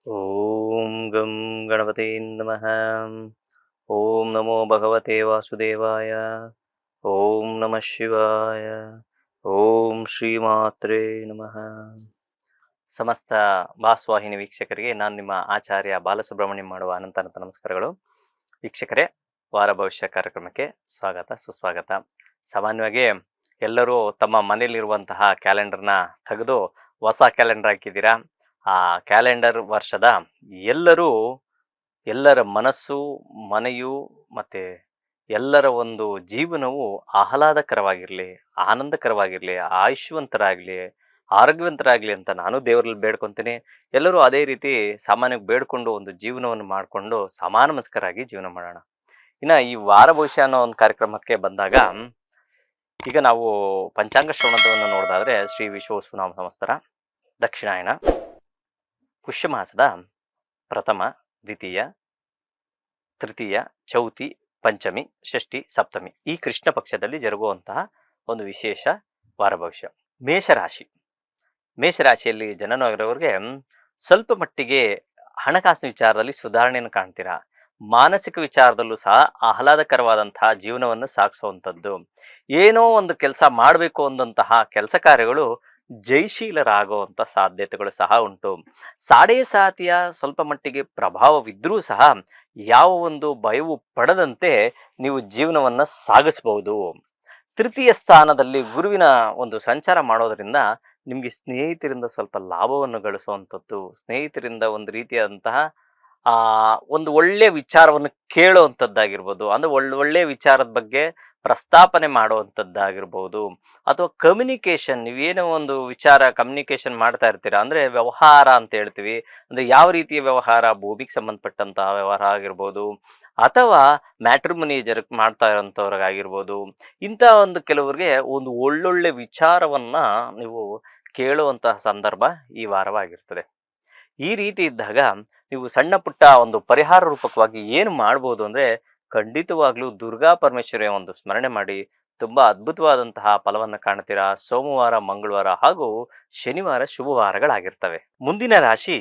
ಓಂ ಗಂ ಗಣಪತೆ ನಮಃ. ಓಂ ನಮೋ ಭಗವತೆ ವಾಸುದೇವಾಯ. ಓಂ ನಮಃ ಶಿವಾಯ. ಓಂ ಶ್ರೀಮಾತ್ರೇ ನಮಃ. ಸಮಸ್ತ ಭಾಸ್ವಾಹಿನಿ ವೀಕ್ಷಕರಿಗೆ ನಾನು ನಿಮ್ಮ ಆಚಾರ್ಯ ಬಾಲಸುಬ್ರಹ್ಮಣ್ಯಂ ಮಾಡುವ ಅನಂತ ನಮಸ್ಕಾರಗಳು. ವೀಕ್ಷಕರೇ, ವಾರ ಭವಿಷ್ಯ ಕಾರ್ಯಕ್ರಮಕ್ಕೆ ಸ್ವಾಗತ ಸುಸ್ವಾಗತ. ಸಾಮಾನ್ಯವಾಗಿ ಎಲ್ಲರೂ ತಮ್ಮ ಮನೆಯಲ್ಲಿರುವಂತಹ ಕ್ಯಾಲೆಂಡರ್ನ ತೆಗೆದು ಹೊಸ ಕ್ಯಾಲೆಂಡರ್ ಹಾಕಿದ್ದೀರಾ. ಆ ಕ್ಯಾಲೆಂಡರ್ ವರ್ಷದ ಎಲ್ಲರ ಮನಸ್ಸು, ಮನೆಯು ಮತ್ತು ಎಲ್ಲರ ಒಂದು ಜೀವನವು ಆಹ್ಲಾದಕರವಾಗಿರಲಿ, ಆನಂದಕರವಾಗಿರಲಿ, ಆಯುಷ್ಯವಂತರಾಗಲಿ, ಆರೋಗ್ಯವಂತರಾಗಲಿ ಅಂತ ನಾನು ದೇವರಲ್ಲಿ ಬೇಡ್ಕೊತೀನಿ. ಎಲ್ಲರೂ ಅದೇ ರೀತಿ ಸಾಮಾನ್ಯವಾಗಿ ಬೇಡ್ಕೊಂಡು ಒಂದು ಜೀವನವನ್ನು ಮಾಡಿಕೊಂಡು ಸಮಾನಮಸ್ಕರಾಗಿ ಜೀವನ ಮಾಡೋಣ. ಇನ್ನು ಈ ವಾರ ಭವಿಷ್ಯ ಅನ್ನೋ ಒಂದು ಕಾರ್ಯಕ್ರಮಕ್ಕೆ ಬಂದಾಗ, ಈಗ ನಾವು ಪಂಚಾಂಗ ಶ್ರವಣವನ್ನು ನೋಡೋದಾದ್ರೆ ಶ್ರೀ ವಿಶ್ವವಸುನಾಮ ಸಂವತ್ಸರ ದಕ್ಷಿಣಾಯನ ಪುಷ್ಯ ಮಾಸದ ಪ್ರಥಮ, ದ್ವಿತೀಯ, ತೃತೀಯ, ಚೌತಿ, ಪಂಚಮಿ, ಷಷ್ಠಿ, ಸಪ್ತಮಿ ಈ ಕೃಷ್ಣ ಪಕ್ಷದಲ್ಲಿ ಜರುಗುವಂತಹ ಒಂದು ವಿಶೇಷ ವಾರ ಭವಿಷ್ಯ. ಮೇಷರಾಶಿಯಲ್ಲಿ ಜನನವಾಗಿರೋರಿಗೆ ಸ್ವಲ್ಪ ಮಟ್ಟಿಗೆ ಹಣಕಾಸಿನ ವಿಚಾರದಲ್ಲಿ ಸುಧಾರಣೆಯನ್ನು ಕಾಣ್ತೀರಾ. ಮಾನಸಿಕ ವಿಚಾರದಲ್ಲೂ ಸಹ ಆಹ್ಲಾದಕರವಾದಂತಹ ಜೀವನವನ್ನು ಸಾಗಿಸುವಂಥದ್ದು, ಏನೋ ಒಂದು ಕೆಲಸ ಮಾಡಬೇಕು ಅಂದಂತಹ ಕೆಲಸ ಕಾರ್ಯಗಳು ಜಯಶೀಲರಾಗುವಂಥ ಸಾಧ್ಯತೆಗಳು ಸಹ ಉಂಟು. ಸಾಡೆ ಸಾತಿಯ ಸ್ವಲ್ಪ ಮಟ್ಟಿಗೆ ಪ್ರಭಾವವಿದ್ರೂ ಸಹ ಯಾವ ಒಂದು ಭಯವು ಪಡದಂತೆ ನೀವು ಜೀವನವನ್ನು ಸಾಗಿಸಬಹುದು. ತೃತೀಯ ಸ್ಥಾನದಲ್ಲಿ ಗುರುವಿನ ಒಂದು ಸಂಚಾರ ಮಾಡೋದರಿಂದ ನಿಮಗೆ ಸ್ನೇಹಿತರಿಂದ ಸ್ವಲ್ಪ ಲಾಭವನ್ನು ಗಳಿಸುವಂಥದ್ದು, ಸ್ನೇಹಿತರಿಂದ ಒಂದು ರೀತಿಯಾದಂತಹ ಒಂದು ಒಳ್ಳೆಯ ವಿಚಾರವನ್ನು ಕೇಳುವಂಥದ್ದಾಗಿರ್ಬೋದು, ಅಂದರೆ ಒಳ್ಳೆಯ ವಿಚಾರದ ಬಗ್ಗೆ ಪ್ರಸ್ತಾಪನೆ ಮಾಡುವಂಥದ್ದಾಗಿರ್ಬೋದು, ಅಥವಾ ಕಮ್ಯುನಿಕೇಷನ್, ನೀವೇನೋ ಒಂದು ವಿಚಾರ ಕಮ್ಯುನಿಕೇಷನ್ ಮಾಡ್ತಾ ಇರ್ತೀರಾ, ಅಂದರೆ ವ್ಯವಹಾರ ಅಂತ ಹೇಳ್ತೀವಿ. ಅಂದರೆ ಯಾವ ರೀತಿಯ ವ್ಯವಹಾರ, ಭೂಮಿಗೆ ಸಂಬಂಧಪಟ್ಟಂತಹ ವ್ಯವಹಾರ ಆಗಿರ್ಬೋದು, ಅಥವಾ ಮ್ಯಾಟ್ರಿಮನಿ ಮಾಡ್ತಾ ಇರೋಂಥವ್ರಿಗಾಗಿರ್ಬೋದು, ಇಂಥ ಒಂದು ಕೆಲವರಿಗೆ ಒಂದು ಒಳ್ಳೊಳ್ಳೆ ವಿಚಾರವನ್ನ ನೀವು ಕೇಳುವಂತಹ ಸಂದರ್ಭ ಈ ವಾರವಾಗಿರ್ತದೆ. ಈ ರೀತಿ ಇದ್ದಾಗ ನೀವು ಸಣ್ಣ ಪುಟ್ಟ ಒಂದು ಪರಿಹಾರ ರೂಪಕವಾಗಿ ಏನು ಮಾಡ್ಬೋದು ಅಂದರೆ, ಖಂಡಿತವಾಗ್ಲೂ ದುರ್ಗಾ ಪರಮೇಶ್ವರಿಯ ಒಂದು ಸ್ಮರಣೆ ಮಾಡಿ ತುಂಬಾ ಅದ್ಭುತವಾದಂತಹ ಫಲವನ್ನು ಕಾಣ್ತೀರಾ. ಸೋಮವಾರ, ಮಂಗಳವಾರ ಹಾಗೂ ಶನಿವಾರ ಶುಭವಾರಗಳಾಗಿರ್ತವೆ. ಮುಂದಿನ ರಾಶಿ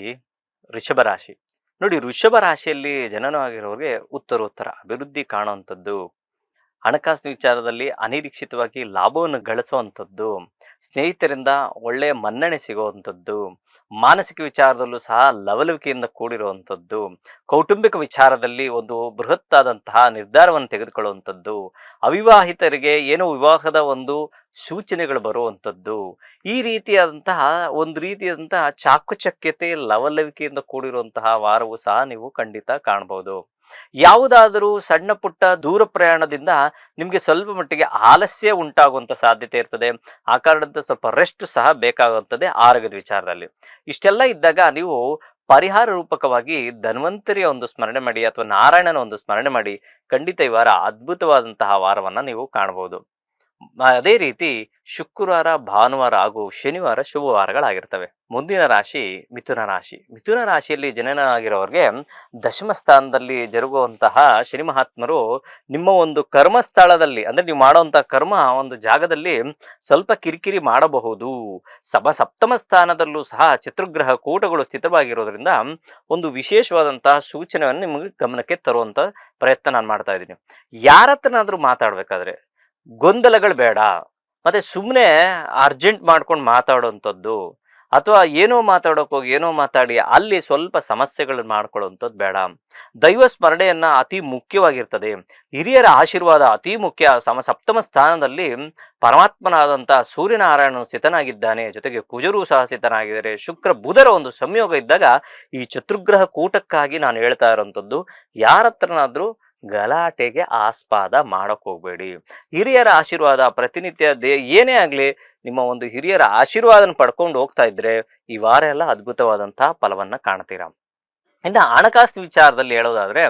ಋಷಭ ರಾಶಿ. ನೋಡಿ, ಋಷಭ ರಾಶಿಯಲ್ಲಿ ಜನನವಾಗಿರೋರಿಗೆ ಉತ್ತರೋತ್ತರ ಅಭಿವೃದ್ಧಿ ಕಾಣುವಂಥದ್ದು, ಹಣಕಾಸಿನ ವಿಚಾರದಲ್ಲಿ ಅನಿರೀಕ್ಷಿತವಾಗಿ ಲಾಭವನ್ನು ಗಳಿಸುವಂಥದ್ದು, ಸ್ನೇಹಿತರಿಂದ ಒಳ್ಳೆಯ ಮನ್ನಣೆ ಸಿಗುವಂಥದ್ದು, ಮಾನಸಿಕ ವಿಚಾರದಲ್ಲೂ ಸಹ ಲವಲವಿಕೆಯಿಂದ ಕೂಡಿರುವಂಥದ್ದು, ಕೌಟುಂಬಿಕ ವಿಚಾರದಲ್ಲಿ ಒಂದು ಬೃಹತ್ತಾದಂತಹ ನಿರ್ಧಾರವನ್ನು ತೆಗೆದುಕೊಳ್ಳುವಂಥದ್ದು, ಅವಿವಾಹಿತರಿಗೆ ಏನೋ ವಿವಾಹದ ಒಂದು ಸೂಚನೆಗಳು ಬರುವಂಥದ್ದು, ಈ ರೀತಿಯಾದಂತಹ ಒಂದು ರೀತಿಯಾದಂತಹ ಚಾಕುಚಕ್ಯತೆ, ಲವಲವಿಕೆಯಿಂದ ಕೂಡಿರುವಂತಹ ವಾರವು ಸಹ ನೀವು ಖಂಡಿತ ಕಾಣಬಹುದು. ಯಾವುದಾದರೂ ಸಣ್ಣ ಪುಟ್ಟ ದೂರ ಪ್ರಯಾಣದಿಂದ ನಿಮಗೆ ಸ್ವಲ್ಪ ಮಟ್ಟಿಗೆ ಆಲಸ್ಯ ಉಂಟಾಗುವಂಥ ಸಾಧ್ಯತೆ ಇರ್ತದೆ. ಆ ಕಾರಣದಿಂದ ಸ್ವಲ್ಪ ರೆಸ್ಟ್ ಸಹ ಬೇಕಾಗುತ್ತದೆ ಆರೋಗ್ಯದ ವಿಚಾರದಲ್ಲಿ. ಇಷ್ಟೆಲ್ಲ ಇದ್ದಾಗ ನೀವು ಪರಿಹಾರ ರೂಪಕವಾಗಿ ಧನ್ವಂತರಿಯ ಒಂದು ಸ್ಮರಣೆ ಮಾಡಿ, ಅಥವಾ ನಾರಾಯಣನ ಒಂದು ಸ್ಮರಣೆ ಮಾಡಿ, ಖಂಡಿತ ಈ ವಾರ ಅದ್ಭುತವಾದಂತಹ ವಾರವನ್ನು ನೀವು ಕಾಣಬಹುದು. ಅದೇ ರೀತಿ ಶುಕ್ರವಾರ, ಭಾನುವಾರ ಹಾಗೂ ಶನಿವಾರ ಶುಭವಾರಗಳಾಗಿರ್ತವೆ. ಮುಂದಿನ ರಾಶಿ ಮಿಥುನ ರಾಶಿ. ಮಿಥುನ ರಾಶಿಯಲ್ಲಿ ಜನನಾಗಿರೋರಿಗೆ ದಶಮ ಸ್ಥಾನದಲ್ಲಿ ಜರುಗುವಂತಹ ಶನಿ ಮಹಾತ್ಮರು ನಿಮ್ಮ ಒಂದು ಕರ್ಮ ಸ್ಥಳದಲ್ಲಿ, ಅಂದ್ರೆ ನೀವು ಮಾಡುವಂತಹ ಕರ್ಮ ಒಂದು ಜಾಗದಲ್ಲಿ ಸ್ವಲ್ಪ ಕಿರಿಕಿರಿ ಮಾಡಬಹುದು. ಸಪ್ತಮ ಸ್ಥಾನದಲ್ಲೂ ಸಹ ಚತುರ್ಗ್ರಹ ಕೂಟಗಳು ಸ್ಥಿತವಾಗಿರೋದ್ರಿಂದ ಒಂದು ವಿಶೇಷವಾದಂತಹ ಸೂಚನೆಯನ್ನು ನಿಮಗೆ ಗಮನಕ್ಕೆ ತರುವಂತ ಪ್ರಯತ್ನ ನಾನು ಮಾಡ್ತಾ ಇದ್ದೀನಿ. ಯಾರ ಹತ್ರನಾದ್ರೂ ಮಾತಾಡ್ಬೇಕಾದ್ರೆ ಗೊಂದಲಗಳು ಬೇಡ, ಮತ್ತೆ ಸುಮ್ಮನೆ ಅರ್ಜೆಂಟ್ ಮಾಡ್ಕೊಂಡು ಮಾತಾಡುವಂಥದ್ದು, ಅಥವಾ ಏನೋ ಮಾತಾಡೋಕೆ ಹೋಗಿ ಏನೋ ಮಾತಾಡಿ ಅಲ್ಲಿ ಸ್ವಲ್ಪ ಸಮಸ್ಯೆಗಳನ್ನ ಮಾಡ್ಕೊಳ್ಳುವಂಥದ್ದು ಬೇಡ. ದೈವ ಸ್ಮರಣೆಯನ್ನ ಅತಿ ಮುಖ್ಯವಾಗಿರ್ತದೆ. ಹಿರಿಯರ ಆಶೀರ್ವಾದ ಅತಿ ಮುಖ್ಯ. ಸಪ್ತಮ ಸ್ಥಾನದಲ್ಲಿ ಪರಮಾತ್ಮನಾದಂತಹ ಸೂರ್ಯನಾರಾಯಣನು ಸ್ಥಿತನಾಗಿದ್ದಾನೆ, ಜೊತೆಗೆ ಕುಜರು ಸಹ ಸ್ಥಿತನಾಗಿದ್ದಾರೆ. ಶುಕ್ರ ಬುಧರ ಒಂದು ಸಂಯೋಗ ಇದ್ದಾಗ ಈ ಚತುರ್ಗ್ರಹ ಕೂಟಕ್ಕಾಗಿ ನಾನು ಹೇಳ್ತಾ ಇರೋಂಥದ್ದು, ಯಾರ ಹತ್ರನಾದ್ರೂ ಗಲಾಟೆಗೆ ಆಸ್ಪಾದ ಮಾಡಕ್ ಹೋಗ್ಬೇಡಿ. ಹಿರಿಯರ ಆಶೀರ್ವಾದ ಪ್ರತಿನಿತ್ಯ ಏನೇ ಆಗ್ಲಿ, ನಿಮ್ಮ ಒಂದು ಹಿರಿಯರ ಆಶೀರ್ವಾದನ ಪಡ್ಕೊಂಡು ಹೋಗ್ತಾ ಇದ್ರೆ ಈ ವಾರ ಎಲ್ಲ ಅದ್ಭುತವಾದಂತಹ ಫಲವನ್ನ ಕಾಣ್ತೀರಾ. ಇನ್ನು ಹಣಕಾಸು ವಿಚಾರದಲ್ಲಿ ಹೇಳೋದಾದ್ರೆ,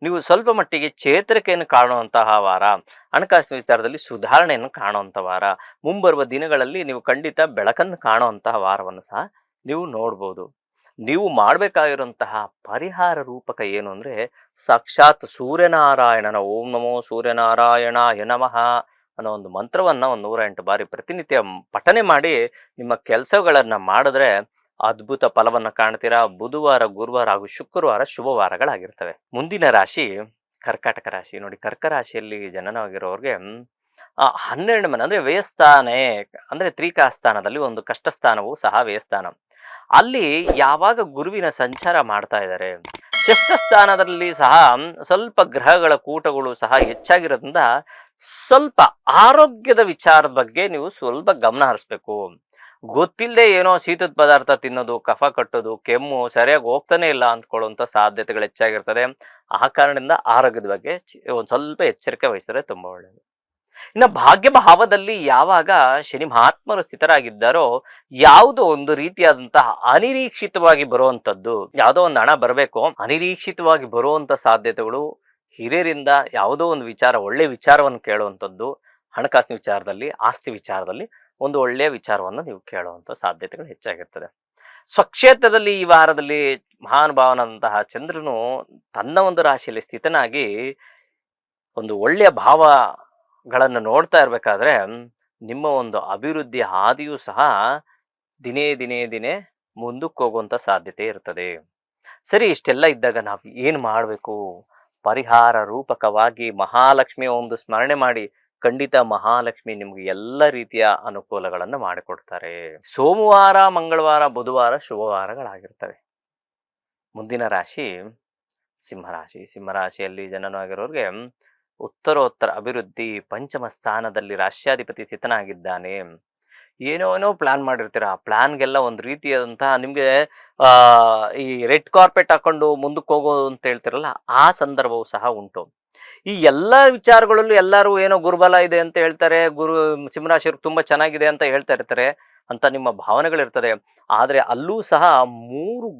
ನೀವು ಸ್ವಲ್ಪ ಮಟ್ಟಿಗೆ ಚೇತರಿಕೆಯನ್ನು ಕಾಣುವಂತಹ ವಾರ, ಹಣಕಾಸಿನ ವಿಚಾರದಲ್ಲಿ ಸುಧಾರಣೆಯನ್ನು ಕಾಣುವಂಥ ವಾರ. ಮುಂಬರುವ ದಿನಗಳಲ್ಲಿ ನೀವು ಖಂಡಿತ ಬೆಳಕನ್ನು ಕಾಣುವಂತಹ ವಾರವನ್ನು ಸಹ ನೀವು ನೋಡ್ಬೋದು. ನೀವು ಮಾಡಬೇಕಾಗಿರುವಂತಹ ಪರಿಹಾರ ರೂಪಕ ಏನು ಅಂದರೆ, ಸಾಕ್ಷಾತ್ ಸೂರ್ಯನಾರಾಯಣನ ಓಂ ನಮೋ ಸೂರ್ಯನಾರಾಯಣಾಯ ನಮಃ ಅನ್ನೋ ಒಂದು ಮಂತ್ರವನ್ನು ಒಂದು 108 ಬಾರಿ ಪ್ರತಿನಿತ್ಯ ಪಠನೆ ಮಾಡಿ ನಿಮ್ಮ ಕೆಲಸಗಳನ್ನು ಮಾಡಿದ್ರೆ ಅದ್ಭುತ ಫಲವನ್ನ ಕಾಣ್ತೀರಾ. ಬುಧವಾರ, ಗುರುವಾರ ಹಾಗೂ ಶುಕ್ರವಾರ ಶುಭವಾರಗಳಾಗಿರ್ತವೆ. ಮುಂದಿನ ರಾಶಿ ಕರ್ಕಾಟಕ ರಾಶಿ. ನೋಡಿ, ಕರ್ಕ ರಾಶಿಯಲ್ಲಿ ಜನನವಾಗಿರೋರ್ಗೆ 12 ಮನೆ ಅಂದ್ರೆ ವ್ಯಯಸ್ಥಾನೇ, ಅಂದ್ರೆ ತ್ರಿಕಾಸ್ಥಾನದಲ್ಲಿ ಒಂದು ಕಷ್ಟ ಸ್ಥಾನವೂ ಸಹ ವ್ಯಯಸ್ಥಾನ. ಅಲ್ಲಿ ಯಾವಾಗ ಗುರುವಿನ ಸಂಚಾರ ಮಾಡ್ತಾ ಇದ್ದಾರೆ, ಷಷ್ಠ ಸ್ಥಾನದಲ್ಲಿ ಸಹ ಸ್ವಲ್ಪ ಗ್ರಹಗಳ ಕೂಟಗಳು ಸಹ ಹೆಚ್ಚಾಗಿರೋದ್ರಿಂದ ಸ್ವಲ್ಪ ಆರೋಗ್ಯದ ವಿಚಾರದ ಬಗ್ಗೆ ನೀವು ಸ್ವಲ್ಪ ಗಮನ ಹರಿಸ್ಬೇಕು. ಗೊತ್ತಿಲ್ಲದೆ ಏನೋ ಶೀತದ ಪದಾರ್ಥ ತಿನ್ನೋದು, ಕಫ ಕಟ್ಟೋದು, ಕೆಮ್ಮು ಸರಿಯಾಗಿ ಹೋಗ್ತಾನೆ ಇಲ್ಲ ಅಂದ್ಕೊಳ್ಳುವಂತ ಸಾಧ್ಯತೆಗಳು ಹೆಚ್ಚಾಗಿರ್ತದೆ. ಆ ಕಾರಣದಿಂದ ಆರೋಗ್ಯದ ಬಗ್ಗೆ ಒಂದ್ ಸ್ವಲ್ಪ ಎಚ್ಚರಿಕೆ ವಹಿಸಿದ್ರೆ ತುಂಬಾ ಒಳ್ಳೆಯದು. ಇನ್ನು ಭಾಗ್ಯ ಭಾವದಲ್ಲಿ ಯಾವಾಗ ಶನಿ ಮಹಾತ್ಮರು ಸ್ಥಿತರಾಗಿದ್ದಾರೋ, ಯಾವುದೋ ಒಂದು ರೀತಿಯಾದಂತಹ ಅನಿರೀಕ್ಷಿತವಾಗಿ ಬರುವಂತದ್ದು, ಯಾವುದೋ ಒಂದು ಹಣ ಬರಬೇಕು, ಅನಿರೀಕ್ಷಿತವಾಗಿ ಬರುವಂತ ಸಾಧ್ಯತೆಗಳು, ಹಿರಿಯರಿಂದ ಯಾವುದೋ ಒಂದು ವಿಚಾರ, ಒಳ್ಳೆ ವಿಚಾರವನ್ನು ಕೇಳುವಂಥದ್ದು, ಹಣಕಾಸಿನ ವಿಚಾರದಲ್ಲಿ, ಆಸ್ತಿ ವಿಚಾರದಲ್ಲಿ ಒಂದು ಒಳ್ಳೆಯ ವಿಚಾರವನ್ನು ನೀವು ಕೇಳುವಂತ ಸಾಧ್ಯತೆಗಳು ಹೆಚ್ಚಾಗಿರ್ತದೆ. ಸ್ವಕ್ಷೇತ್ರದಲ್ಲಿ ಈ ವಾರದಲ್ಲಿ ಮಹಾನುಭಾವನಂತಹ ಚಂದ್ರನು ತನ್ನ ಒಂದು ರಾಶಿಯಲ್ಲಿ ಸ್ಥಿತನಾಗಿ ಒಂದು ಒಳ್ಳೆಯ ಭಾವಗಳನ್ನು ನೋಡ್ತಾ ಇರ್ಬೇಕಾದ್ರೆ ನಿಮ್ಮ ಒಂದು ಅಭಿವೃದ್ಧಿ ಹಾದಿಯೂ ಸಹ ದಿನೇ ದಿನೇ ದಿನೇ ಮುಂದಕ್ಕೆ ಹೋಗುವಂತ ಸಾಧ್ಯತೆ ಇರ್ತದೆ. ಸರಿ, ಇಷ್ಟೆಲ್ಲ ಇದ್ದಾಗ ನಾವು ಏನು ಮಾಡಬೇಕು? ಪರಿಹಾರ ರೂಪಕವಾಗಿ ಮಹಾಲಕ್ಷ್ಮಿಯ ಒಂದು ಸ್ಮರಣೆ ಮಾಡಿ. ಖಂಡಿತ ಮಹಾಲಕ್ಷ್ಮಿ ನಿಮ್ಗೆ ಎಲ್ಲ ರೀತಿಯ ಅನುಕೂಲಗಳನ್ನು ಮಾಡಿಕೊಡ್ತಾರೆ. ಸೋಮವಾರ, ಮಂಗಳವಾರ, ಬುಧವಾರ ಶುಭವಾರಗಳಾಗಿರ್ತವೆ. ಮುಂದಿನ ರಾಶಿ ಸಿಂಹರಾಶಿ. ಸಿಂಹರಾಶಿಯಲ್ಲಿ ಜನನವಾಗಿರೋರಿಗೆ ಉತ್ತರೋತ್ತರ ಅಭಿವೃದ್ಧಿ, ಪಂಚಮ ಸ್ಥಾನದಲ್ಲಿ ರಾಶ್ಯಾಧಿಪತಿ ಸ್ಥಿತನಾಗಿದ್ದಾನೆ. ಏನೋ ಪ್ಲಾನ್ ಮಾಡಿರ್ತೀರ, ಆ ಪ್ಲಾನ್ಗೆಲ್ಲ ಒಂದು ರೀತಿಯಾದಂತಹ ನಿಮ್ಗೆ ಆ ಈ ರೆಡ್ ಕಾರ್ಪೆಟ್ ಹಾಕೊಂಡು ಮುಂದಕ್ಕೆ ಹೋಗೋದು ಅಂತ ಹೇಳ್ತಿರಲ್ಲ, ಆ ಸಂದರ್ಭವೂ ಸಹ ಉಂಟು. ಈ ಎಲ್ಲ ವಿಚಾರಗಳಲ್ಲೂ ಎಲ್ಲರೂ ಏನೋ ಗುರುಬಲ ಇದೆ ಅಂತ ಹೇಳ್ತಾರೆ, ಸಿಂಹರಾಶಿಯವ್ರಿಗೆ ತುಂಬಾ ಚೆನ್ನಾಗಿದೆ ಅಂತ ಹೇಳ್ತಾ ಇರ್ತಾರೆ ಅಂತ ನಿಮ್ಮ ಭಾವನೆಗಳಿರ್ತದೆ. ಆದ್ರೆ ಅಲ್ಲೂ ಸಹ 3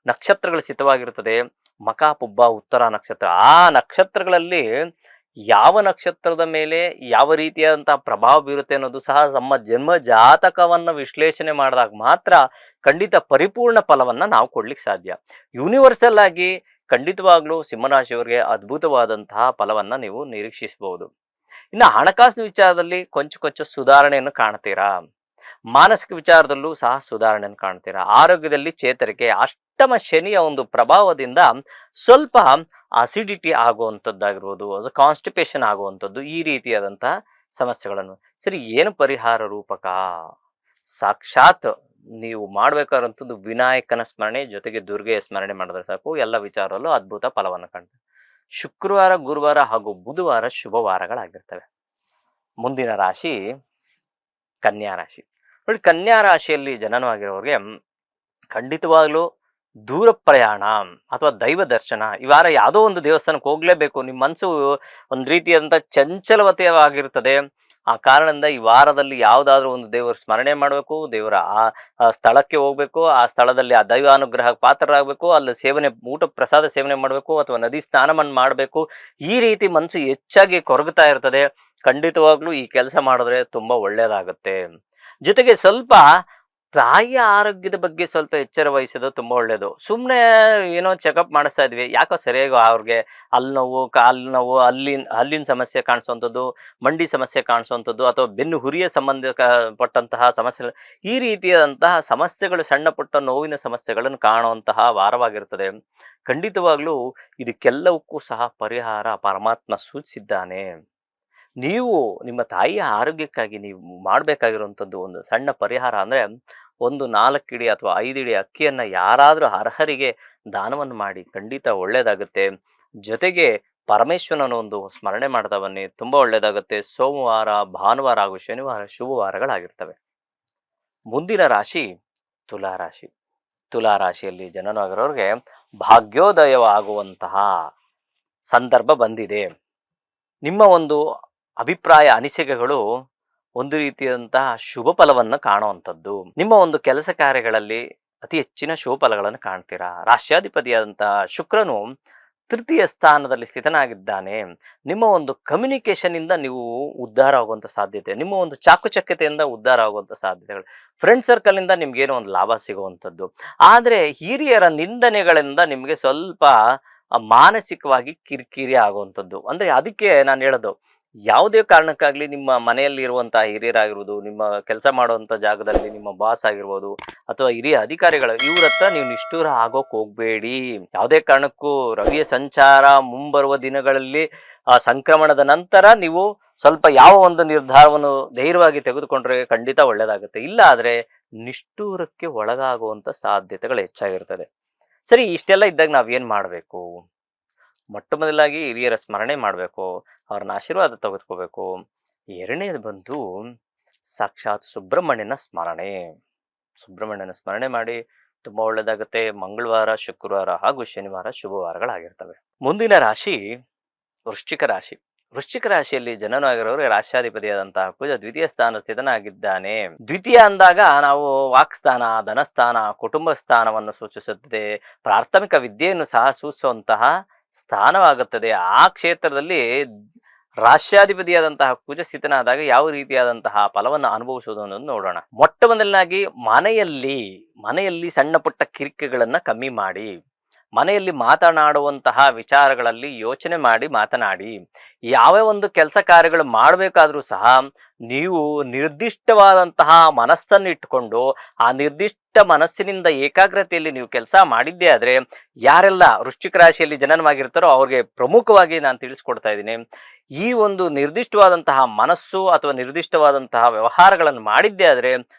ನಕ್ಷತ್ರಗಳು ಸ್ಥಿತವಾಗಿರ್ತದೆ. ಮಕ, ಪುಬ್ಬ, ಉತ್ತರ ನಕ್ಷತ್ರ. ಆ ನಕ್ಷತ್ರಗಳಲ್ಲಿ ಯಾವ ನಕ್ಷತ್ರದ ಮೇಲೆ ಯಾವ ರೀತಿಯಾದಂತಹ ಪ್ರಭಾವ ಬೀರುತ್ತೆ ಅನ್ನೋದು ಸಹ ನಮ್ಮ ಜನ್ಮ ಜಾತಕವನ್ನ ವಿಶ್ಲೇಷಣೆ ಮಾಡಿದಾಗ ಮಾತ್ರ ಖಂಡಿತ ಪರಿಪೂರ್ಣ ಫಲವನ್ನ ನಾವು ಕೊಡ್ಲಿಕ್ಕೆ ಸಾಧ್ಯ. ಯೂನಿವರ್ಸಲ್ ಆಗಿ ಖಂಡಿತವಾಗ್ಲೂ ಸಿಂಹರಾಶಿಯವರಿಗೆ ಅದ್ಭುತವಾದಂತಹ ಫಲವನ್ನ ನೀವು ನಿರೀಕ್ಷಿಸಬಹುದು. ಇನ್ನು ಹಣಕಾಸಿನ ವಿಚಾರದಲ್ಲಿ ಕೊಂಚ ಸುಧಾರಣೆಯನ್ನು ಕಾಣ್ತೀರಾ. ಮಾನಸಿಕ ವಿಚಾರದಲ್ಲೂ ಸಹ ಸುಧಾರಣೆಯನ್ನು ಕಾಣ್ತೀರಾ. ಆರೋಗ್ಯದಲ್ಲಿ ಚೇತರಿಕೆ. ಅಷ್ಟಮ ಶನಿಯ ಒಂದು ಪ್ರಭಾವದಿಂದ ಸ್ವಲ್ಪ ಅಸಿಡಿಟಿ ಆಗುವಂಥದ್ದಾಗಿರ್ಬೋದು, ಅದು ಕಾನ್ಸ್ಟಿಪೇಷನ್ ಆಗುವಂಥದ್ದು, ಈ ರೀತಿಯಾದಂತಹ ಸಮಸ್ಯೆಗಳನ್ನು. ಸರಿ, ಏನು ಪರಿಹಾರ ರೂಪಕ? ಸಾಕ್ಷಾತ್ ನೀವು ಮಾಡ್ಬೇಕಾದಂಥದ್ದು ವಿನಾಯಕನ ಸ್ಮರಣೆ ಜೊತೆಗೆ ದುರ್ಗೆಯ ಸ್ಮರಣೆ ಮಾಡಿದ್ರೆ ಸಾಕು, ಎಲ್ಲ ವಿಚಾರದಲ್ಲೂ ಅದ್ಭುತ ಫಲವನ್ನು ಕಾಣ್ತದೆ. ಶುಕ್ರವಾರ, ಗುರುವಾರ ಹಾಗೂ ಬುಧವಾರ ಶುಭವಾರಗಳಾಗಿರ್ತವೆ. ಮುಂದಿನ ರಾಶಿ ಕನ್ಯಾ ರಾಶಿ. ನೋಡಿ, ಕನ್ಯಾ ರಾಶಿಯಲ್ಲಿ ಜನನವಾಗಿರೋರಿಗೆ ಖಂಡಿತವಾಗ್ಲೂ ದೂರ ಪ್ರಯಾಣ ಅಥವಾ ದೈವ ದರ್ಶನ, ಈ ವಾರ ಯಾವುದೋ ಒಂದು ದೇವಸ್ಥಾನಕ್ಕೆ ಹೋಗ್ಲೇಬೇಕು. ನಿಮ್ಮ ಮನಸ್ಸು ಒಂದು ರೀತಿಯಾದಂಥ ಚಂಚಲವತೆಯಾಗಿರ್ತದೆ. ಆ ಕಾರಣದಿಂದ ಈ ವಾರದಲ್ಲಿ ಯಾವುದಾದ್ರೂ ಒಂದು ದೇವರ ಸ್ಮರಣೆ ಮಾಡಬೇಕು, ದೇವರ ಆ ಸ್ಥಳಕ್ಕೆ ಹೋಗ್ಬೇಕು, ಆ ಸ್ಥಳದಲ್ಲಿ ಆ ದೈವ ಅನುಗ್ರಹ ಪಾತ್ರರಾಗಬೇಕು, ಅಲ್ಲಿ ಊಟ ಪ್ರಸಾದ ಸೇವನೆ ಮಾಡಬೇಕು ಅಥವಾ ನದಿ ಸ್ನಾನವನ್ನು ಮಾಡಬೇಕು. ಈ ರೀತಿ ಮನಸ್ಸು ಹೆಚ್ಚಾಗಿ ಕೊರಗುತ್ತಾ ಇರ್ತದೆ. ಖಂಡಿತವಾಗ್ಲೂ ಈ ಕೆಲಸ ಮಾಡಿದ್ರೆ ತುಂಬಾ ಒಳ್ಳೇದಾಗುತ್ತೆ. ಜೊತೆಗೆ ಸ್ವಲ್ಪ ತಾಯಿಯ ಆರೋಗ್ಯದ ಬಗ್ಗೆ ಸ್ವಲ್ಪ ಎಚ್ಚರ ವಹಿಸೋದು ತುಂಬಾ ಒಳ್ಳೇದು. ಸುಮ್ಮನೆ ಏನೋ ಚೆಕಪ್ ಮಾಡಿಸ್ತಾ ಇದ್ವಿ, ಯಾಕೋ ಸರಿಯಾಗಿ ಅವ್ರಿಗೆ ಅಲ್ಲಿ ನೋವು, ಕಾಲು ನೋವು, ಹಲ್ಲಿನ ಸಮಸ್ಯೆ ಕಾಣಿಸುವಂಥದ್ದು, ಮಂಡಿ ಸಮಸ್ಯೆ ಕಾಣಿಸುವಂಥದ್ದು, ಅಥವಾ ಬೆನ್ನು ಹುರಿಯ ಪಟ್ಟಂತಹ ಸಮಸ್ಯೆಗಳು, ಈ ರೀತಿಯಾದಂತಹ ಸಮಸ್ಯೆಗಳು, ಸಣ್ಣ ಪುಟ್ಟ ನೋವಿನ ಸಮಸ್ಯೆಗಳನ್ನು ಕಾಣುವಂತಹ ವಾರವಾಗಿರ್ತದೆ. ಖಂಡಿತವಾಗ್ಲೂ ಇದಕ್ಕೆಲ್ಲವಕ್ಕೂ ಸಹ ಪರಿಹಾರ ಪರಮಾತ್ಮ ಸೂಚಿಸಿದ್ದಾನೆ. ನೀವು ನಿಮ್ಮ ತಾಯಿಯ ಆರೋಗ್ಯಕ್ಕಾಗಿ ನೀವು ಮಾಡಬೇಕಾಗಿರುವಂಥದ್ದು ಒಂದು ಸಣ್ಣ ಪರಿಹಾರ ಅಂದರೆ, ಒಂದು 4 ಇಡಿ ಅಥವಾ 5 ಇಡಿ ಅಕ್ಕಿಯನ್ನು ಯಾರಾದರೂ ಅರ್ಹರಿಗೆ ದಾನವನ್ನು ಮಾಡಿ. ಖಂಡಿತ ಒಳ್ಳೆಯದಾಗುತ್ತೆ. ಜೊತೆಗೆ ಪರಮೇಶ್ವರನ ಒಂದು ಸ್ಮರಣೆ ಮಾಡ್ತಾ ಬನ್ನಿ, ತುಂಬ ಒಳ್ಳೆಯದಾಗುತ್ತೆ. ಸೋಮವಾರ, ಭಾನುವಾರ ಹಾಗೂ ಶನಿವಾರ ಶುಭವಾರಗಳಾಗಿರ್ತವೆ. ಮುಂದಿನ ರಾಶಿ ತುಲಾರಾಶಿ. ತುಲಾರಾಶಿಯಲ್ಲಿ ಜನನವಾಗಿರೋರಿಗೆ ಭಾಗ್ಯೋದಯವಾಗುವಂತಹ ಸಂದರ್ಭ ಬಂದಿದೆ. ನಿಮ್ಮ ಒಂದು ಅಭಿಪ್ರಾಯ, ಅನಿಸಿಕೆಗಳು ಒಂದು ರೀತಿಯಾದಂತಹ ಶುಭ ಫಲವನ್ನು ಕಾಣುವಂಥದ್ದು. ನಿಮ್ಮ ಒಂದು ಕೆಲಸ ಕಾರ್ಯಗಳಲ್ಲಿ ಅತಿ ಹೆಚ್ಚಿನ ಶುಭ ಫಲಗಳನ್ನು ಕಾಣ್ತೀರಾ. ರಾಷ್ಟ್ರಾಧಿಪತಿಯಾದಂತಹ ಶುಕ್ರನು ತೃತೀಯ ಸ್ಥಾನದಲ್ಲಿ ಸ್ಥಿತನಾಗಿದ್ದಾನೆ. ನಿಮ್ಮ ಒಂದು ಕಮ್ಯುನಿಕೇಶನ್ ಇಂದ ನೀವು ಉದ್ಧಾರ ಆಗುವಂಥ ಸಾಧ್ಯತೆ, ನಿಮ್ಮ ಒಂದು ಚಾಕುಚಕ್ಯತೆಯಿಂದ ಉದ್ಧಾರ ಆಗುವಂಥ ಸಾಧ್ಯತೆಗಳು, ಫ್ರೆಂಡ್ ಸರ್ಕಲ್ ಇಂದ ನಿಮ್ಗೇನೋ ಒಂದು ಲಾಭ ಸಿಗುವಂಥದ್ದು. ಆದರೆ ಹಿರಿಯರ ನಿಂದನೆಗಳಿಂದ ನಿಮಗೆ ಸ್ವಲ್ಪ ಮಾನಸಿಕವಾಗಿ ಕಿರಿಕಿರಿ ಆಗುವಂಥದ್ದು. ಅಂದ್ರೆ ಅದಕ್ಕೆ ನಾನು ಹೇಳೋದು, ಯಾವುದೇ ಕಾರಣಕ್ಕಾಗ್ಲಿ ನಿಮ್ಮ ಮನೆಯಲ್ಲಿ ಇರುವಂತಹ ಹಿರಿಯರಾಗಿರ್ಬೋದು, ನಿಮ್ಮ ಕೆಲಸ ಮಾಡುವಂತ ಜಾಗದಲ್ಲಿ ನಿಮ್ಮ ಬಾಸ್ ಆಗಿರ್ಬೋದು, ಅಥವಾ ಹಿರಿಯ ಅಧಿಕಾರಿಗಳು ಇವ್ರ ಹತ್ರ ನೀವು ನಿಷ್ಠುರ ಆಗೋಕ್ ಹೋಗ್ಬೇಡಿ. ಯಾವುದೇ ಕಾರಣಕ್ಕೂ ರವಿಯ ಸಂಚಾರ ಮುಂಬರುವ ದಿನಗಳಲ್ಲಿ ಆ ಸಂಕ್ರಮಣದ ನಂತರ ನೀವು ಸ್ವಲ್ಪ ಯಾವ ಒಂದು ನಿರ್ಧಾರವನ್ನು ಧೈರ್ಯವಾಗಿ ತೆಗೆದುಕೊಂಡ್ರೆ ಖಂಡಿತ ಒಳ್ಳೇದಾಗುತ್ತೆ. ಇಲ್ಲ ಆದ್ರೆ ನಿಷ್ಠೂರಕ್ಕೆ ಒಳಗಾಗುವಂತ ಸಾಧ್ಯತೆಗಳು ಹೆಚ್ಚಾಗಿರ್ತದೆ. ಸರಿ, ಇಷ್ಟೆಲ್ಲ ಇದ್ದಾಗ ನಾವೇನ್ ಮಾಡ್ಬೇಕು? ಮೊಟ್ಟ ಮೊದಲಾಗಿ ಹಿರಿಯರ ಸ್ಮರಣೆ ಮಾಡಬೇಕು, ಅವ್ರನ್ನ ಆಶೀರ್ವಾದ ತೆಗೆದುಕೋಬೇಕು. ಎರಡನೇದು ಬಂದು ಸಾಕ್ಷಾತ್ ಸುಬ್ರಹ್ಮಣ್ಯನ ಸ್ಮರಣೆ. ಸುಬ್ರಹ್ಮಣ್ಯನ ಸ್ಮರಣೆ ಮಾಡಿ ತುಂಬಾ ಒಳ್ಳೇದಾಗುತ್ತೆ. ಮಂಗಳವಾರ, ಶುಕ್ರವಾರ ಹಾಗೂ ಶನಿವಾರ ಶುಭವಾರಗಳಾಗಿರ್ತವೆ. ಮುಂದಿನ ರಾಶಿ ವೃಶ್ಚಿಕ ರಾಶಿ. ವೃಶ್ಚಿಕ ರಾಶಿಯಲ್ಲಿ ಜನನವಾಗಿರೋರು ರಾಶ್ಯಾಧಿಪತಿಯಾದಂತಹ ಕುಜ ದ್ವಿತೀಯ ಸ್ಥಾನ ಸ್ಥಿತನಾಗಿದ್ದಾನೆ. ದ್ವಿತೀಯ ಅಂದಾಗ ನಾವು ವಾಕ್ಸ್ಥಾನ, ಧನಸ್ಥಾನ, ಕುಟುಂಬ ಸ್ಥಾನವನ್ನು ಸೂಚಿಸುತ್ತದೆ. ಪ್ರಾಥಮಿಕ ವಿದ್ಯೆಯನ್ನು ಸಹ ಸೂಚಿಸುವಂತಹ ಸ್ಥಾನವಾಗುತ್ತದೆ. ಆ ಕ್ಷೇತ್ರದಲ್ಲಿ ರಾಶ್ಯಾಧಿಪತಿಯಾದಂತಹ ಕುಜ ಸ್ಥಿತನಾದಾಗ ಯಾವ ರೀತಿಯಾದಂತಹ ಫಲವನ್ನು ಅನುಭವಿಸುವುದು ಅನ್ನೋದು ನೋಡೋಣ. ಮೊಟ್ಟ ಮೊದಲನಾಗಿ ಮನೆಯಲ್ಲಿ ಸಣ್ಣ ಪುಟ್ಟ ಕಿರಿಕಿಗಳನ್ನ ಕಮ್ಮಿ ಮಾಡಿ, ಮನೆಯಲ್ಲಿ ಮಾತನಾಡುವಂತಹ ವಿಚಾರಗಳಲ್ಲಿ ಯೋಚನೆ ಮಾಡಿ ಮಾತನಾಡಿ. ಯಾವ ಒಂದು ಕೆಲಸ ಕಾರ್ಯಗಳು ಮಾಡಬೇಕಾದ್ರೂ ಸಹ ನೀವು ನಿರ್ದಿಷ್ಟವಾದಂತಹ ಮನಸ್ಸನ್ನು ಇಟ್ಟುಕೊಂಡು ಆ ನಿರ್ದಿಷ್ಟ ಮನಸ್ಸಿನಿಂದ ಏಕಾಗ್ರತೆಯಲ್ಲಿ ನೀವು ಕೆಲಸ ಮಾಡಿದ್ದೇ ಆದ್ರೆ, ಯಾರೆಲ್ಲ ವೃಶ್ಚಿಕ ರಾಶಿಯಲ್ಲಿ ಜನನವಾಗಿರ್ತಾರೋ ಅವ್ರಿಗೆ ಪ್ರಮುಖವಾಗಿ ನಾನು ತಿಳಿಸ್ಕೊಡ್ತಾ ಇದ್ದೀನಿ, ಈ ಒಂದು ನಿರ್ದಿಷ್ಟವಾದಂತಹ ಮನಸ್ಸು ಅಥವಾ ನಿರ್ದಿಷ್ಟವಾದಂತಹ ವ್ಯವಹಾರಗಳನ್ನು ಮಾಡಿದ್ದೇ ಆದ್ರೆ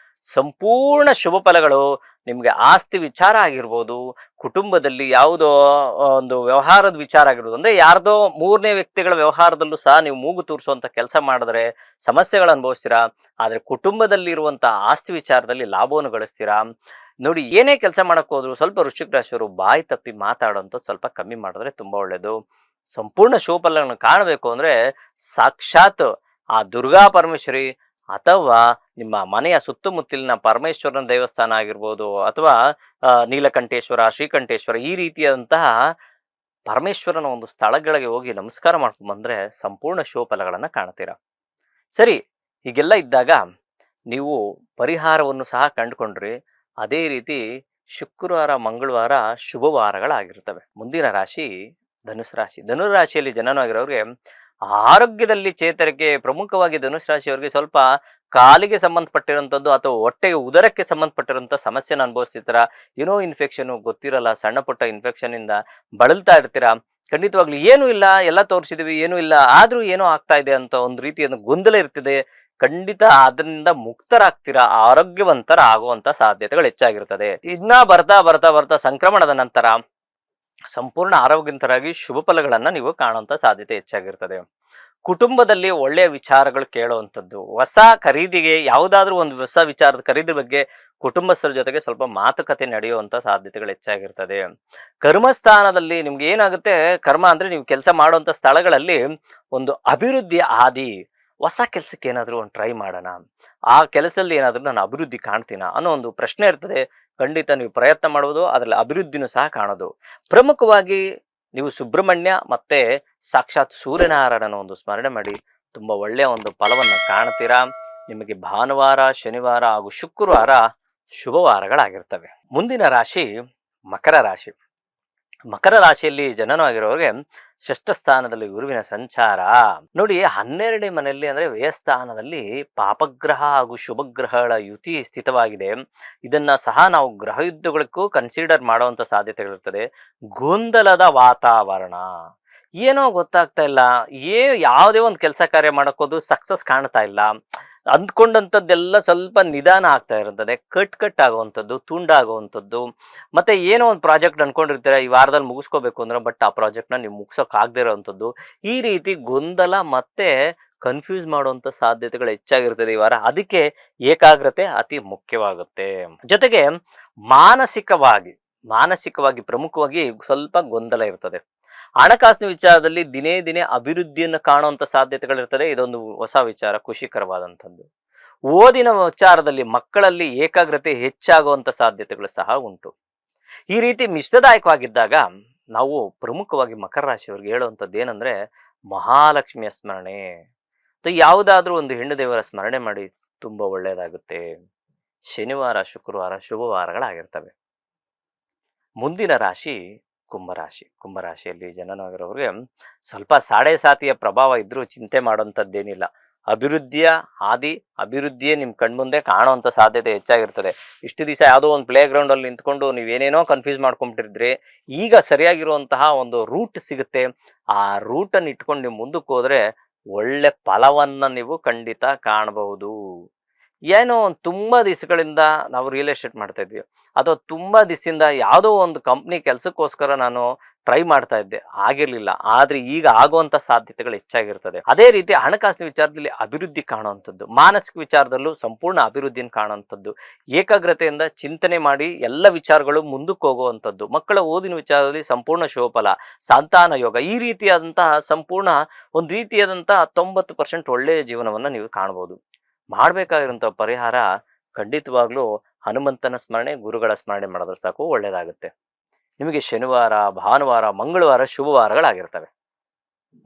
ಸಂಪೂರ್ಣ ಶುಭ ಫಲಗಳು ನಿಮ್ಗೆ. ಆಸ್ತಿ ವಿಚಾರ ಆಗಿರ್ಬೋದು, ಕುಟುಂಬದಲ್ಲಿ ಯಾವುದೋ ಒಂದು ವ್ಯವಹಾರದ ವಿಚಾರ ಆಗಿರ್ಬೋದು, ಅಂದ್ರೆ ಯಾರ್ದೋ ಮೂರನೇ ವ್ಯಕ್ತಿಗಳ ವ್ಯವಹಾರದಲ್ಲೂ ಸಹ ನೀವು ಮೂಗು ತೂರಿಸುವಂತ ಕೆಲಸ ಮಾಡಿದ್ರೆ ಸಮಸ್ಯೆಗಳು ಅನುಭವಿಸ್ತೀರಾ. ಆದ್ರೆ ಕುಟುಂಬದಲ್ಲಿ ಇರುವಂತಹ ಆಸ್ತಿ ವಿಚಾರದಲ್ಲಿ ಲಾಭವನ್ನು ಗಳಿಸ್ತೀರಾ. ನೋಡಿ, ಏನೇ ಕೆಲಸ ಮಾಡಕ್ ಹೋದ್ರು ಸ್ವಲ್ಪ ವೃಶ್ಚಿಕ ರಾಶಿಯವರು ಬಾಯಿ ತಪ್ಪಿ ಮಾತಾಡೋಂಥ ಸ್ವಲ್ಪ ಕಮ್ಮಿ ಮಾಡಿದ್ರೆ ತುಂಬಾ ಒಳ್ಳೇದು. ಸಂಪೂರ್ಣ ಶುಭಫಲಗಳನ್ನು ಕಾಣಬೇಕು ಅಂದ್ರೆ ಸಾಕ್ಷಾತ್ ಆ ದುರ್ಗಾ ಪರಮೇಶ್ವರಿ ಅಥವಾ ನಿಮ್ಮ ಮನೆಯ ಸುತ್ತಮುತ್ತಲಿನ ಪರಮೇಶ್ವರನ ದೇವಸ್ಥಾನ ಆಗಿರ್ಬೋದು, ಅಥವಾ ನೀಲಕಂಠೇಶ್ವರ, ಶ್ರೀಕಂಠೇಶ್ವರ, ಈ ರೀತಿಯಾದಂತಹ ಪರಮೇಶ್ವರನ ಒಂದು ಸ್ಥಳಗಳಿಗೆ ಹೋಗಿ ನಮಸ್ಕಾರ ಮಾಡ್ಕೊಂಡ್ ಬಂದ್ರೆ ಸಂಪೂರ್ಣ ಶುಭ ಫಲಗಳನ್ನ ಕಾಣ್ತೀರಾ. ಸರಿ, ಹೀಗೆಲ್ಲ ಇದ್ದಾಗ ನೀವು ಪರಿಹಾರವನ್ನು ಸಹ ಕಂಡುಕೊಂಡ್ರಿ. ಅದೇ ರೀತಿ ಶುಕ್ರವಾರ, ಮಂಗಳವಾರ ಶುಭವಾರಗಳಾಗಿರ್ತವೆ. ಮುಂದಿನ ರಾಶಿ ಧನುಸು ರಾಶಿ. ಧನುರ್ ರಾಶಿಯಲ್ಲಿ ಜನನವಾಗಿರೋರಿಗೆ ಆರೋಗ್ಯದಲ್ಲಿ ಚೇತರಿಕೆ. ಪ್ರಮುಖವಾಗಿ ಧನುಸು ರಾಶಿಯವರಿಗೆ ಸ್ವಲ್ಪ ಕಾಲಿಗೆ ಸಂಬಂಧಪಟ್ಟಿರುವಂಥದ್ದು ಅಥವಾ ಹೊಟ್ಟೆಗೆ, ಉದರಕ್ಕೆ ಸಂಬಂಧಪಟ್ಟಿರುವಂಥ ಸಮಸ್ಯೆನ ಅನುಭವಿಸ್ತಿರ್ತೀರ. ಏನೋ ಇನ್ಫೆಕ್ಷನ್ ಗೊತ್ತಿರಲ್ಲ, ಸಣ್ಣ ಪುಟ್ಟ ಇನ್ಫೆಕ್ಷನ್ ಇಂದ ಬಳಲ್ತಾ ಇರ್ತೀರಾ. ಖಂಡಿತವಾಗ್ಲು ಏನೂ ಇಲ್ಲ, ಎಲ್ಲ ತೋರಿಸಿದೀವಿ, ಏನೂ ಇಲ್ಲ, ಆದ್ರೂ ಏನೋ ಆಗ್ತಾ ಇದೆ ಅಂತ ಒಂದು ರೀತಿಯ ಗೊಂದಲ ಇರ್ತಿದೆ. ಖಂಡಿತ ಅದರಿಂದ ಮುಕ್ತರಾಗ್ತೀರಾ, ಆರೋಗ್ಯವಂತರ ಆಗುವಂತ ಸಾಧ್ಯತೆಗಳು ಹೆಚ್ಚಾಗಿರ್ತದೆ. ಇನ್ನ ಬರ್ತಾ ಬರ್ತಾ ಬರ್ತಾ ಸಂಕ್ರಮಣದ ನಂತರ ಸಂಪೂರ್ಣ ಆರೋಗ್ಯವಂತರಾಗಿ ಶುಭ ಫಲಗಳನ್ನ ನೀವು ಕಾಣುವಂತ ಸಾಧ್ಯತೆ ಹೆಚ್ಚಾಗಿರ್ತದೆ. ಕುಟುಂಬದಲ್ಲಿ ಒಳ್ಳೆಯ ವಿಚಾರಗಳು ಕೇಳುವಂಥದ್ದು, ಹೊಸ ಖರೀದಿಗೆ ಯಾವುದಾದ್ರೂ ಒಂದು ಹೊಸ ವಿಚಾರದ ಖರೀದಿ ಬಗ್ಗೆ ಕುಟುಂಬಸ್ಥರ ಜೊತೆಗೆ ಸ್ವಲ್ಪ ಮಾತುಕತೆ ನಡೆಯುವಂತ ಸಾಧ್ಯತೆಗಳು ಹೆಚ್ಚಾಗಿರ್ತದೆ. ಕರ್ಮಸ್ಥಾನದಲ್ಲಿ ನಿಮ್ಗೆ ಏನಾಗುತ್ತೆ, ಕರ್ಮ ಅಂದ್ರೆ ನೀವು ಕೆಲಸ ಮಾಡುವಂತ ಸ್ಥಳಗಳಲ್ಲಿ ಒಂದು ಅಭಿವೃದ್ಧಿ ಆದಿ, ಹೊಸ ಕೆಲಸಕ್ಕೆ ಏನಾದರೂ ಒಂದು ಟ್ರೈ ಮಾಡೋಣ, ಆ ಕೆಲಸದಲ್ಲಿ ಏನಾದರೂ ನಾನು ಅಭಿವೃದ್ಧಿ ಕಾಣ್ತೀನ ಅನ್ನೋ ಒಂದು ಪ್ರಶ್ನೆ ಇರ್ತದೆ. ಖಂಡಿತ ನೀವು ಪ್ರಯತ್ನ ಮಾಡುವುದು, ಅದರಲ್ಲಿ ಅಭಿವೃದ್ಧಿನೂ ಸಹ ಕಾಣೋದು. ಪ್ರಮುಖವಾಗಿ ನೀವು ಸುಬ್ರಹ್ಮಣ್ಯ ಮತ್ತೆ ಸಾಕ್ಷಾತ್ ಸೂರ್ಯನಾರಾಯಣನ ಒಂದು ಸ್ಮರಣೆ ಮಾಡಿ ತುಂಬಾ ಒಳ್ಳೆಯ ಒಂದು ಫಲವನ್ನು ಕಾಣ್ತೀರಾ. ನಿಮಗೆ ಭಾನುವಾರ, ಶನಿವಾರ ಹಾಗೂ ಶುಕ್ರವಾರ ಶುಭವಾರಗಳಾಗಿರ್ತವೆ. ಮುಂದಿನ ರಾಶಿ ಮಕರ ರಾಶಿ. ಮಕರ ರಾಶಿಯಲ್ಲಿ ಜನನವಾಗಿರೋರಿಗೆ ಷಷ್ಠ ಸ್ಥಾನದಲ್ಲಿ ಗುರುವಿನ ಸಂಚಾರ. ನೋಡಿ, 12ನೇ ಮನೆಯಲ್ಲಿ ಅಂದ್ರೆ ವ್ಯಯಸ್ಥಾನದಲ್ಲಿ ಪಾಪಗ್ರಹ ಹಾಗೂ ಶುಭಗ್ರಹಗಳ ಯುತಿ ಸ್ಥಿತವಾಗಿದೆ. ಇದನ್ನ ಸಹ ನಾವು ಗ್ರಹ ಯುದ್ಧಗಳಿಗೂ ಕನ್ಸಿಡರ್ ಮಾಡುವಂತ ಸಾಧ್ಯತೆಗಳಿರ್ತದೆ. ಗೊಂದಲದ ವಾತಾವರಣ, ಏನೋ ಗೊತ್ತಾಗ್ತಾ ಇಲ್ಲ, ಯಾವುದೇ ಒಂದು ಕೆಲಸ ಕಾರ್ಯ ಮಾಡಕ್ಕೋದು ಸಕ್ಸಸ್ ಕಾಣ್ತಾ ಇಲ್ಲ. ಅಂದ್ಕೊಂಡಂಥದ್ದೆಲ್ಲ ಸ್ವಲ್ಪ ನಿಧಾನ ಆಗ್ತಾ ಇರ್ತದೆ, ಕಟ್ ಆಗುವಂಥದ್ದು, ತುಂಡಾಗುವಂಥದ್ದು. ಮತ್ತೆ ಏನೋ ಒಂದು ಪ್ರಾಜೆಕ್ಟ್ ಅನ್ಕೊಂಡಿರ್ತೀರ, ಈ ವಾರದಲ್ಲಿ ಮುಗಿಸ್ಕೋಬೇಕು ಅಂದ್ರೆ, ಬಟ್ ಆ ಪ್ರಾಜೆಕ್ಟ್ನ ನೀವು ಮುಗಿಸೋಕೆ ಆಗದೆ ಇರೋವಂಥದ್ದು. ಈ ರೀತಿ ಗೊಂದಲ ಮತ್ತೆ ಕನ್ಫ್ಯೂಸ್ ಮಾಡುವಂತ ಸಾಧ್ಯತೆಗಳು ಹೆಚ್ಚಾಗಿರ್ತದೆ ಈ ವಾರ. ಅದಕ್ಕೆ ಏಕಾಗ್ರತೆ ಅತಿ ಮುಖ್ಯವಾಗುತ್ತೆ. ಜೊತೆಗೆ ಮಾನಸಿಕವಾಗಿ ಪ್ರಮುಖವಾಗಿ ಸ್ವಲ್ಪ ಗೊಂದಲ ಇರ್ತದೆ. ಹಣಕಾಸಿನ ವಿಚಾರದಲ್ಲಿ ದಿನೇ ದಿನೇ ಅಭಿವೃದ್ಧಿಯನ್ನು ಕಾಣುವಂತ ಸಾಧ್ಯತೆಗಳಿರ್ತದೆ. ಇದೊಂದು ಹೊಸ ವಿಚಾರ, ಖುಷಿಕರವಾದಂಥದ್ದು. ಓದಿನ ವಿಚಾರದಲ್ಲಿ ಮಕ್ಕಳಲ್ಲಿ ಏಕಾಗ್ರತೆ ಹೆಚ್ಚಾಗುವಂತ ಸಾಧ್ಯತೆಗಳು ಸಹ ಉಂಟು. ಈ ರೀತಿ ಮಿಶ್ರದಾಯಕವಾಗಿದ್ದಾಗ ನಾವು ಪ್ರಮುಖವಾಗಿ ಮಕರ ರಾಶಿಯವರಿಗೆ ಹೇಳುವಂಥದ್ದು ಏನಂದ್ರೆ, ಮಹಾಲಕ್ಷ್ಮಿಯ ಸ್ಮರಣೆ ಅಥವಾ ಯಾವುದಾದ್ರೂ ಒಂದು ಹೆಣ್ಣು ದೇವರ ಸ್ಮರಣೆ ಮಾಡಿ ತುಂಬಾ ಒಳ್ಳೆಯದಾಗುತ್ತೆ. ಶನಿವಾರ, ಶುಕ್ರವಾರ ಶುಭವಾರಗಳಾಗಿರ್ತವೆ. ಮುಂದಿನ ರಾಶಿ ಕುಂಭರಾಶಿಯಲ್ಲಿ ಜನನವಾಗಿರೋರಿಗೆ ಸ್ವಲ್ಪ ಸಾಡೆ ಸಾತಿಯ ಪ್ರಭಾವ ಇದ್ರೂ ಚಿಂತೆ ಮಾಡೋಂಥದ್ದೇನಿಲ್ಲ. ಅಭಿವೃದ್ಧಿಯೇ ನಿಮ್ಮ ಕಣ್ಮುಂದೆ ಕಾಣುವಂಥ ಸಾಧ್ಯತೆ ಹೆಚ್ಚಾಗಿರ್ತದೆ. ಇಷ್ಟು ದಿವಸ ಯಾವುದೋ ಒಂದು ಪ್ಲೇ ಗ್ರೌಂಡಲ್ಲಿ ನಿಂತ್ಕೊಂಡು ನೀವೇನೇನೋ ಕನ್ಫ್ಯೂಸ್ ಮಾಡ್ಕೊಂಬಿಟ್ಟಿದ್ರೆ ಈಗ ಸರಿಯಾಗಿರುವಂತಹ ಒಂದು ರೂಟ್ ಸಿಗುತ್ತೆ. ಆ ರೂಟನ್ನು ಇಟ್ಕೊಂಡು ನೀವು ಮುಂದಕ್ಕೆ ಹೋದ್ರೆ ಒಳ್ಳೆ ಫಲವನ್ನ ನೀವು ಖಂಡಿತ ಕಾಣಬಹುದು. ಏನೋ ಒಂದು ತುಂಬಾ ದಿವಸಗಳಿಂದ ನಾವು ರಿಯಲ್ ಎಸ್ಟೇಟ್ ಮಾಡ್ತಾ ಇದ್ವಿ, ಅಥವಾ ತುಂಬಾ ದಿವಸದಿಂದ ಯಾವುದೋ ಒಂದು ಕಂಪ್ನಿ ಕೆಲಸಕ್ಕೋಸ್ಕರ ನಾನು ಟ್ರೈ ಮಾಡ್ತಾ ಇದ್ದೆ, ಆಗಿರ್ಲಿಲ್ಲ. ಆದ್ರೆ ಈಗ ಆಗುವಂತ ಸಾಧ್ಯತೆಗಳು ಹೆಚ್ಚಾಗಿರ್ತದೆ. ಅದೇ ರೀತಿ ಹಣಕಾಸಿನ ವಿಚಾರದಲ್ಲಿ ಅಭಿವೃದ್ಧಿ ಕಾಣುವಂಥದ್ದು, ಮಾನಸಿಕ ವಿಚಾರದಲ್ಲೂ ಸಂಪೂರ್ಣ ಅಭಿವೃದ್ಧಿನ ಕಾಣುವಂಥದ್ದು, ಏಕಾಗ್ರತೆಯಿಂದ ಚಿಂತನೆ ಮಾಡಿ ಎಲ್ಲ ವಿಚಾರಗಳು ಮುಂದಕ್ಕೆ ಹೋಗುವಂಥದ್ದು, ಮಕ್ಕಳ ಓದಿನ ವಿಚಾರದಲ್ಲಿ ಸಂಪೂರ್ಣ ಶುಭಫಲ, ಸಂತಾನ ಯೋಗ, ಈ ರೀತಿಯಾದಂತಹ ಸಂಪೂರ್ಣ ಒಂದು ರೀತಿಯಾದಂತಹ 90% ಒಳ್ಳೆಯ ಜೀವನವನ್ನ ನೀವು ಕಾಣಬಹುದು. ಮಾಡಬೇಕಾಗಿರುವಂಥ ಪರಿಹಾರ ಖಂಡಿತವಾಗ್ಲೂ ಹನುಮಂತನ ಸ್ಮರಣೆ, ಗುರುಗಳ ಸ್ಮರಣೆ ಮಾಡಿದ್ರೆ ಸಾಕು, ಒಳ್ಳೇದಾಗುತ್ತೆ. ನಿಮಗೆ ಶನಿವಾರ, ಭಾನುವಾರ, ಮಂಗಳವಾರ ಶುಭವಾರಗಳಾಗಿರ್ತವೆ.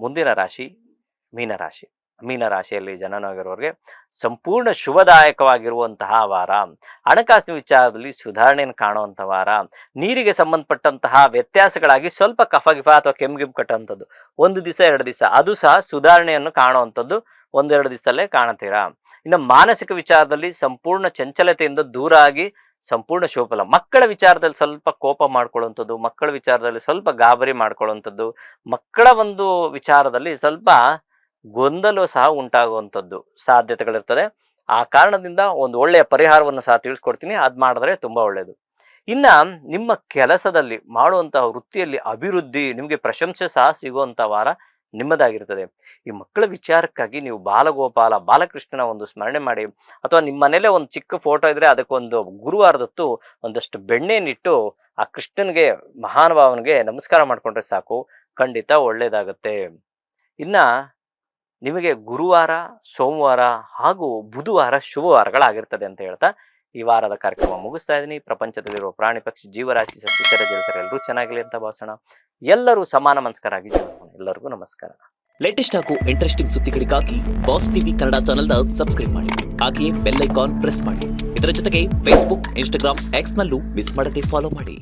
ಮುಂದಿನ ರಾಶಿ ಮೀನರಾಶಿ. ಮೀನರಾಶಿಯಲ್ಲಿ ಜನನವಾಗಿರುವವರಿಗೆ ಸಂಪೂರ್ಣ ಶುಭದಾಯಕವಾಗಿರುವಂತಹ ವಾರ. ಹಣಕಾಸಿನ ವಿಚಾರದಲ್ಲಿ ಸುಧಾರಣೆಯನ್ನು ಕಾಣುವಂಥ ವಾರ. ನೀರಿಗೆ ಸಂಬಂಧಪಟ್ಟಂತಹ ವ್ಯತ್ಯಾಸಗಳಾಗಿ ಸ್ವಲ್ಪ ಕಫ ಅಥವಾ ಕೆಮ್ಗಿಮ್ ಕಟ್ಟುವಂಥದ್ದು 1 ದಿವಸ 2 ದಿವಸ, ಅದು ಸಹ ಸುಧಾರಣೆಯನ್ನು ಕಾಣುವಂಥದ್ದು 1-2 ದಿವಸದಲ್ಲೇ ಕಾಣುತ್ತೀರಾ. ಇನ್ನು ಮಾನಸಿಕ ವಿಚಾರದಲ್ಲಿ ಸಂಪೂರ್ಣ ಚಂಚಲತೆಯಿಂದ ದೂರ ಆಗಿ ಸಂಪೂರ್ಣ ಶುಭಫಲ. ಮಕ್ಕಳ ವಿಚಾರದಲ್ಲಿ ಸ್ವಲ್ಪ ಕೋಪ ಮಾಡ್ಕೊಳ್ಳುವಂಥದ್ದು, ಮಕ್ಕಳ ವಿಚಾರದಲ್ಲಿ ಸ್ವಲ್ಪ ಗಾಬರಿ ಮಾಡ್ಕೊಳ್ಳುವಂಥದ್ದು, ಮಕ್ಕಳ ಒಂದು ವಿಚಾರದಲ್ಲಿ ಸ್ವಲ್ಪ ಗೊಂದಲ ಸಹ ಉಂಟಾಗುವಂಥದ್ದು ಸಾಧ್ಯತೆಗಳಿರ್ತದೆ. ಆ ಕಾರಣದಿಂದ ಒಂದು ಒಳ್ಳೆಯ ಪರಿಹಾರವನ್ನು ಸಹ ತಿಳಿಸ್ಕೊಡ್ತೀನಿ, ಅದು ಮಾಡಿದ್ರೆ ತುಂಬಾ ಒಳ್ಳೆಯದು. ಇನ್ನ ನಿಮ್ಮ ಕೆಲಸದಲ್ಲಿ ಮಾಡುವಂತಹ ವೃತ್ತಿಯಲ್ಲಿ ಅಭಿವೃದ್ಧಿ, ನಿಮಗೆ ಪ್ರಶಂಸೆ ಸಹ ಸಿಗುವಂತ ವಾರ ನಿಮ್ಮದಾಗಿರ್ತದೆ. ಈ ಮಕ್ಕಳ ವಿಚಾರಕ್ಕಾಗಿ ನೀವು ಬಾಲಕೃಷ್ಣನ ಒಂದು ಸ್ಮರಣೆ ಮಾಡಿ, ಅಥವಾ ನಿಮ್ಮ ಮನೇಲೆ ಒಂದು ಚಿಕ್ಕ ಫೋಟೋ ಇದ್ರೆ ಅದಕ್ಕೊಂದು ಗುರುವಾರದೊತ್ತು ಒಂದಷ್ಟು ಬೆಣ್ಣೆನಿಟ್ಟು ಆ ಕೃಷ್ಣನ್ಗೆ, ಮಹಾನುಭಾವನಿಗೆ ನಮಸ್ಕಾರ ಮಾಡ್ಕೊಂಡ್ರೆ ಸಾಕು, ಖಂಡಿತ ಒಳ್ಳೇದಾಗತ್ತೆ. ಇನ್ನ ನಿಮಗೆ ಗುರುವಾರ, ಸೋಮವಾರ ಹಾಗೂ ಬುಧವಾರ ಶುಭವಾರಗಳಾಗಿರ್ತದೆ ಅಂತ ಹೇಳ್ತಾ ಈ ವಾರದ ಕಾರ್ಯಕ್ರಮ ಮುಗಿಸ್ತಾ ಇದ್ದೀನಿ. ಪ್ರಪಂಚದಲ್ಲಿರುವ ಪ್ರಾಣಿ, ಪಕ್ಷಿ, ಜೀವರಾಶಿ, ಸಸ್ಯಚರ, ಜಲಚರ ಎಲ್ಲರೂ ಚೆನ್ನಾಗಿರಲಿ ಅಂತ ಭಾವಿಸೋಣ. ಎಲ್ಲರೂ ಸಮಾನ ಮನಸ್ಕರಾಗಿ ಜೀವನ. ಎಲ್ಲರಿಗೂ ನಮಸ್ಕಾರ. ಲೇಟೆಸ್ಟ್ ಹಾಗೂ ಇಂಟ್ರೆಸ್ಟಿಂಗ್ ಸುದ್ದಿಗಳಿಗಾಗಿ ಬಾಸ್ ಟಿವಿ ಕನ್ನಡ ಚಾನೆಲ್ನ ಸಬ್ಸ್ಕ್ರೈಬ್ ಮಾಡಿ, ಹಾಗೆಯೇ ಬೆಲ್ ಐಕಾನ್ ಪ್ರೆಸ್ ಮಾಡಿ. ಇದರ ಜೊತೆಗೆ ಫೇಸ್ಬುಕ್, ಇನ್ಸ್ಟಾಗ್ರಾಮ್, ಎಕ್ಸ್ ನಲ್ಲೂ ಮಿಸ್ ಮಾಡದೆ ಫಾಲೋ ಮಾಡಿ.